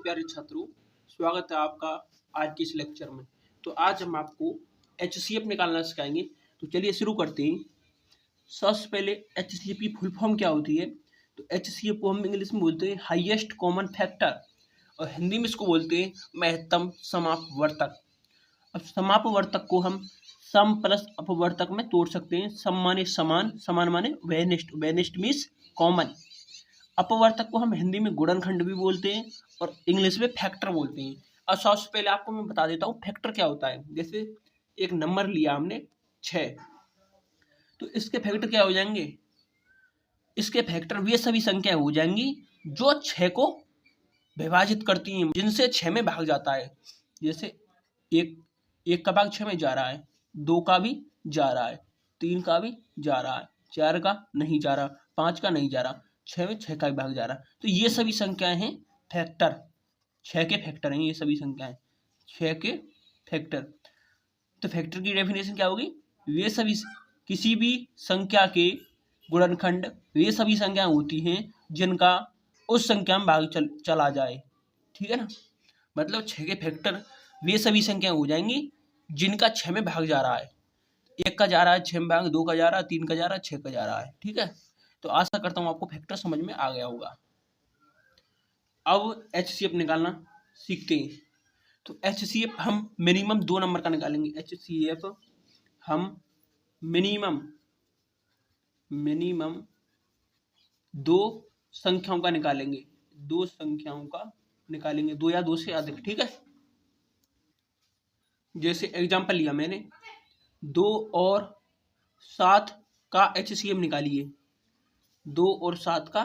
प्यारे छात्रों, स्वागत है आपका आज के इस लेक्चर में। तो आज हम आपको एचसीएफ निकालना सिखाएंगे। तो चलिए शुरू करते हैं। सबसे पहले एचसीएफ की फुल फॉर्म क्या होती है? तो एचसीएफ को हम इंग्लिश में बोलते हैं हाईएस्ट कॉमन फैक्टर, और हिंदी में इसको बोलते हैं महत्तम समापवर्तक। अब समापवर्तक को हम सम प्लस अपवर्तक में तोड़ सकते हैं। सम माने समान, समान माने वेनिस्ट, वेनिस्ट मीन्स कॉमन। अपवर्तक को हम हिंदी में गुणनखंड भी बोलते हैं और इंग्लिश में फैक्टर बोलते हैं। और सबसे पहले आपको मैं बता देता हूँ फैक्टर क्या होता है। जैसे एक नंबर लिया हमने 6, तो इसके फैक्टर क्या हो जाएंगे? इसके फैक्टर वे सभी संख्या हो जाएंगी जो 6 को विभाजित करती हैं, जिनसे 6 में भाग जाता है। जैसे एक का भाग 6 में जा रहा है, 2 का भी जा रहा है, 3 का भी जा रहा है, 4 का नहीं जा रहा, 5 का नहीं जा रहा, 6 में 6 का भी भाग जा रहा। तो ये सभी संख्याएं हैं फैक्टर, 6 के फैक्टर हैं ये सभी संख्याएं, 6 के फैक्टर। तो फैक्टर की डेफिनेशन क्या होगी? वे सभी, किसी भी संख्या के गुणनखंड वे सभी संख्याएं होती हैं जिनका उस संख्या में भाग चला जाए। ठीक है ना? मतलब 6 के फैक्टर वे सभी संख्याएं हो जाएंगी जिनका 6 में भाग जा रहा है। 1 का जा रहा है 6 में भाग, 2 का जा रहा है, 3 का जा रहा है, 6 का जा रहा है। ठीक है, तो आशा करता हूँ आपको फैक्टर समझ में आ गया होगा। अब एचसीएफ निकालना सीखते हैं। तो एचसीएफ हम मिनिमम 2 नंबर का निकालेंगे। एचसीएफ हम मिनिमम 2 संख्याओं का निकालेंगे, 2 संख्याओं का निकालेंगे, 2 या 2 से अधिक। ठीक है, जैसे एग्जांपल लिया मैंने 2 और 7 का एचसीएफ निकालिए, 2 और 7 का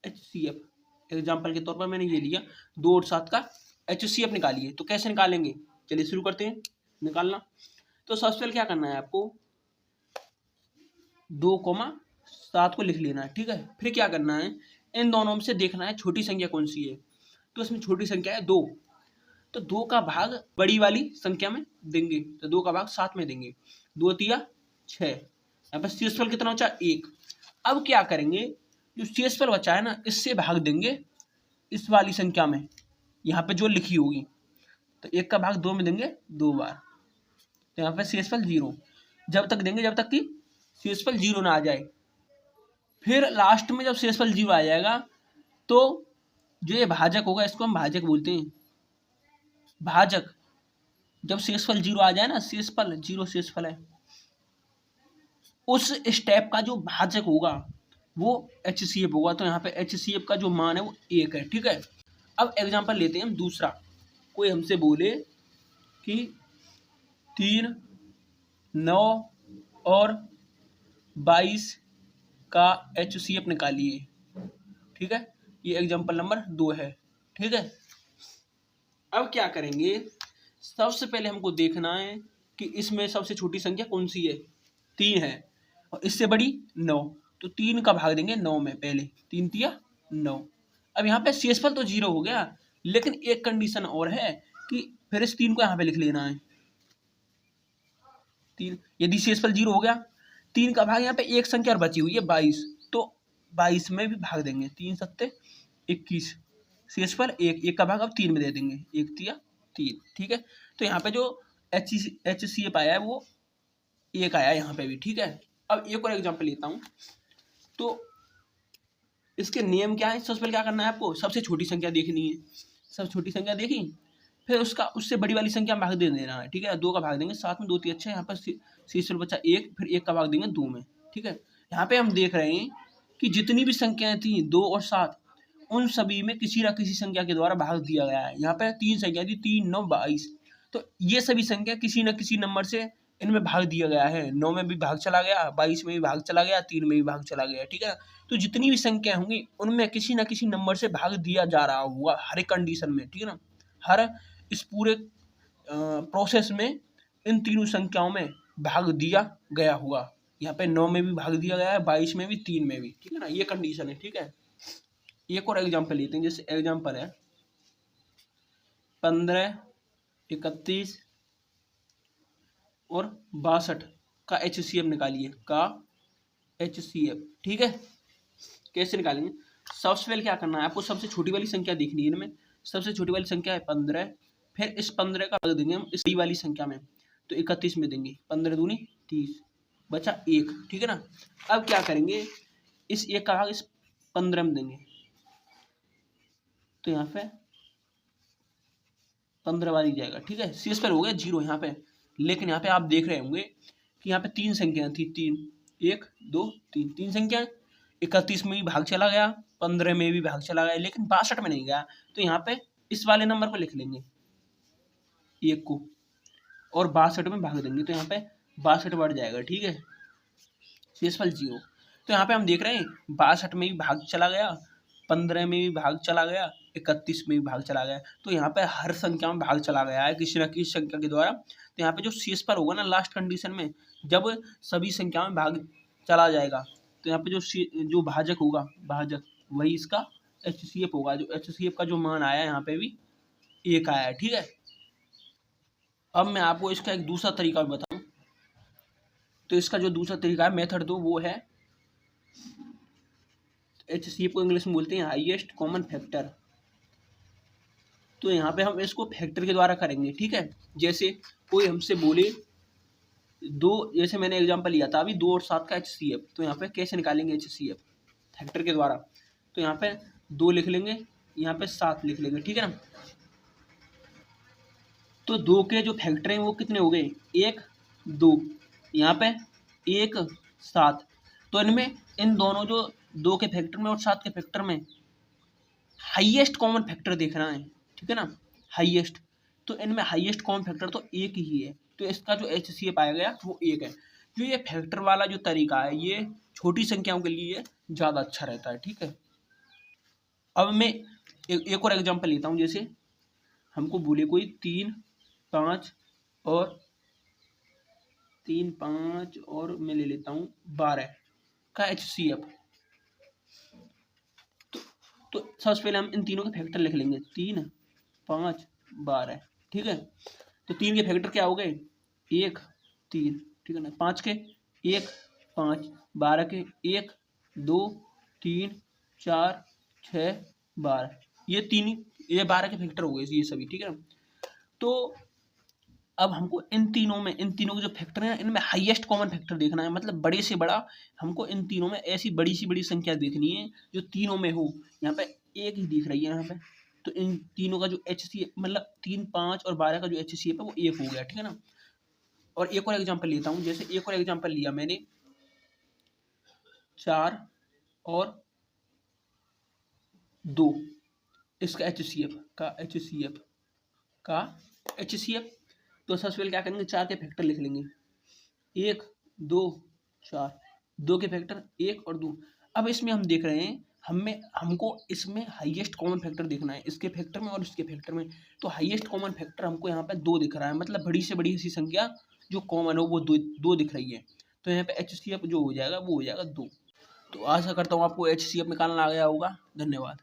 एचसीएफ। एग्जाम्पल के तौर पर मैंने ये लिया, 2 और 7 का एचसीएफ निकालिए। तो कैसे निकालेंगे? चलिए शुरू करते हैं निकालना। तो सबसे पहले क्या करना है आपको? 2,7 को लिख लेना है। ठीक है, फिर क्या करना है? इन दोनों में से देखना है छोटी संख्या कौन सी है। तो इसमें छोटी संख्या है 2, तो 2 का भाग बड़ी वाली संख्या में देंगे, तो 2 का भाग 7 में देंगे। 2 तिया 6, यहाँ पर शेषफल कितना बचा? 1। अब क्या करेंगे? जो शेषफल बचा है ना, इससे भाग देंगे इस वाली संख्या में, यहाँ पे जो लिखी होगी। तो 1 का भाग 2 में देंगे 2 बार, तो यहाँ पे शेषफल 0। जब तक देंगे जब तक कि शेषफल 0 ना आ जाए। फिर लास्ट में जब शेषफल 0 आ जाएगा तो जो ये भाजक होगा, इसको हम भाजक बोलते हैं, भाजक। जब शेषफल 0 आ जाए ना, शेषफल 0 शेषफल है, उस स्टेप का जो भाजक होगा वो एचसीएफ होगा। तो यहाँ पे एचसीएफ का जो मान है वो 1 है। ठीक है, अब एग्जांपल लेते हैं हम दूसरा। कोई हमसे बोले कि 3, 9 और 22 का एचसीएफ निकालिए। ठीक है, ये एग्जांपल नंबर 2 है। ठीक है, अब क्या करेंगे? सबसे पहले हमको देखना है कि इसमें सबसे छोटी संख्या कौन सी है। 3 है और इससे बड़ी 9, तो 3 का भाग देंगे 9 में पहले, 3 तिया 9। अब यहाँ पे शेषफल तो 0 हो गया, लेकिन एक कंडीशन और है कि फिर इस 3 को यहाँ पे लिख लेना है। 3, यदि शेषफल 0 हो गया, 3 का भाग यहाँ पे एक संख्या और बची हुई है 22, तो 22 में भी भाग देंगे। 3 सत्ते 21, शेषफल 1 का भाग अब 3 में दे देंगे, 1 तिया 3। ठीक है, तो यहाँ पे जो एचसीएफ आया है वो 1 आया यहाँ पे भी। ठीक है, अब एक और एग्जाम्पल लेता हूँ। तो इसके नियम क्या है? सबसे पहले क्या करना है आपको? सबसे छोटी संख्या देखनी है। सबसे छोटी संख्या देखी, फिर उससे बड़ी वाली संख्या में भाग दे देना है। ठीक है, 2 का भाग देंगे 7 में, 2 तिया 6, यहाँ पर शेषफल बचा 1, फिर 1 का भाग देंगे 2 में। ठीक है, यहाँ पे हम देख रहे हैं कि जितनी भी संख्याएं थी 2 और 7, उन सभी में किसी न किसी संख्या के द्वारा भाग दिया गया है। यहाँ पे 3 संख्या थी, 3, 9, 22, तो ये सभी संख्या किसी न किसी नंबर से इनमें भाग दिया गया है। 9 में भी भाग चला गया, 22 में भी भाग चला गया, 3 में भी भाग चला गया। ठीक है, तो जितनी भी संख्या होंगी उनमें किसी न किसी नंबर से भाग दिया जा रहा होगा हर एक कंडीशन में। ठीक है ना, हर इस पूरे प्रोसेस में इन तीनों संख्याओं में भाग दिया गया होगा। यहाँ पे 9 में भी भाग दिया गया है, 22 में भी, 3 में भी। ठीक है ना, ये कंडीशन है। ठीक है, एक और एग्जाम्पल लेते हैं। जैसे एग्जाम्पल है 15, 31 और 62 का एचसीएफ निकालिए, का एचसीएफ। ठीक है, कैसे निकालेंगे? सबसे पहले क्या करना है आपको? सबसे छोटी वाली संख्या देखनी है इनमें, सबसे छोटी वाली संख्या है 15, फिर इस 15 का भाग देंगे हम इस बड़ी वाली संख्या में, तो 31 में देंगे, 15 दूनी 30, बचा 1, ठीक है ना। अब क्या करेंगे, इस 1 का भाग इस 15 में देंगे, तो यहाँ पे 15 बार ही जाएगा, ठीक है। शेष पर हो गया 0 यहाँ पे। लेकिन यहाँ पे आप देख रहे होंगे कि यहाँ पे 3 संख्याएं थी, 3, 1 2 3, 3 संख्याएं, 31 में भी भाग चला गया, 15 में भी भाग चला गया, लेकिन 62 में नहीं गया। तो यहाँ पे इस वाले नंबर को लिख लेंगे 1 को, और 62 में भाग देंगे, तो यहाँ पे 62 बढ़ जाएगा, ठीक है। शेषफल 0। तो यहाँ पे हम देख रहे हैं 62 में भी भाग चला गया, 15 में भी भाग चला गया, 31 में भी भाग चला गया। तो यहाँ पे हर संख्या में भाग चला गया है किसी न किसी संख्या के द्वारा। तो यहाँ पे जो शेषफल होगा ना लास्ट कंडीशन में, जब सभी संख्या में भाग चला जाएगा, तो यहाँ पे जो भाजक होगा, भाजक वही इसका HCF होगा। जो HCF का जो मान आया यहाँ पे भी 1 आया है, ठीक है। अब मैं आपको इसका एक दूसरा तरीका भी बताऊं। तो इसका जो दूसरा तरीका है, मेथड दो, वो है HCF को इंग्लिश में बोलते हैं हाईएस्ट कॉमन फैक्टर। तो यहाँ पे हम इसको फैक्टर के द्वारा करेंगे, ठीक है। जैसे कोई हमसे बोले 2, जैसे मैंने एग्जांपल लिया था अभी 2 और 7 का HCF, तो यहाँ पे कैसे निकालेंगे HCF, फैक्टर के द्वारा। तो यहाँ पे 2 लिख लेंगे, यहाँ पे 7 लिख लेंगे, ठीक है ना। तो 2 के जो फैक्टर हैं वो कितने हो गए, 1 2, यहाँ पे 1 7। तो इनमें इन दोनों जो 2 के फैक्टर में और 7 के फैक्टर में हाईएस्ट कॉमन फैक्टर देखना है, ठीक है ना, हाईएस्ट। तो इनमें हाईएस्ट कॉमन फैक्टर तो 1 ही है, तो इसका जो HCF आया गया वो 1 है। जो ये फैक्टर वाला जो तरीका है ये छोटी संख्याओं के लिए ज़्यादा अच्छा रहता है, ठीक है। अब मैं एक और एग्जांपल लेता हूँ। जैसे हमको बोले कोई 3 5 और मैं ले लेता हूँ 12 का HCF। तो सबसे पहले हम इन तीनों के फैक्टर लिख लेंगे, 3 5 12, ठीक है। तो 3 के फैक्टर क्या हो गए, 1 3, ठीक है ना। 5 के 1 5, 12 के 1 2 3 4 6 12, ये 12 के फैक्टर हो गए ये सभी, ठीक है ना। तो अब हमको इन तीनों के जो फैक्टर हैं इनमें हाईएस्ट कॉमन फैक्टर देखना है, मतलब बड़े से बड़ा। हमको इन तीनों में ऐसी बड़ी सी बड़ी संख्या देखनी है जो तीनों में हो। यहाँ पे 1 ही दिख रही है यहाँ पे, तो इन तीनों का जो HCF, मतलब 3 5 और 12 का जो HCF है वो 1 हो गया, ठीक है ना। और एक और एग्जाम्पल लेता हूँ। जैसे एक और एग्जाम्पल लिया मैंने 4 और 2, इसका HCF। तो सबसे पहले क्या करेंगे, 4 के फैक्टर लिख लेंगे, 1 2 4, 2 के फैक्टर 1 और 2। अब इसमें हम देख रहे हैं हमको इसमें हाईएस्ट कॉमन फैक्टर देखना है, इसके फैक्टर में और इसके फैक्टर में। तो हाईएस्ट कॉमन फैक्टर हमको यहाँ पे 2 दिख रहा है, मतलब बड़ी से बड़ी ऐसी संख्या जो कॉमन हो वो 2 दिख रही है। तो यहाँ पे HCF जो हो जाएगा वो हो जाएगा 2। तो आशा करता हूँ आपको HCF निकालना आ गया होगा। धन्यवाद।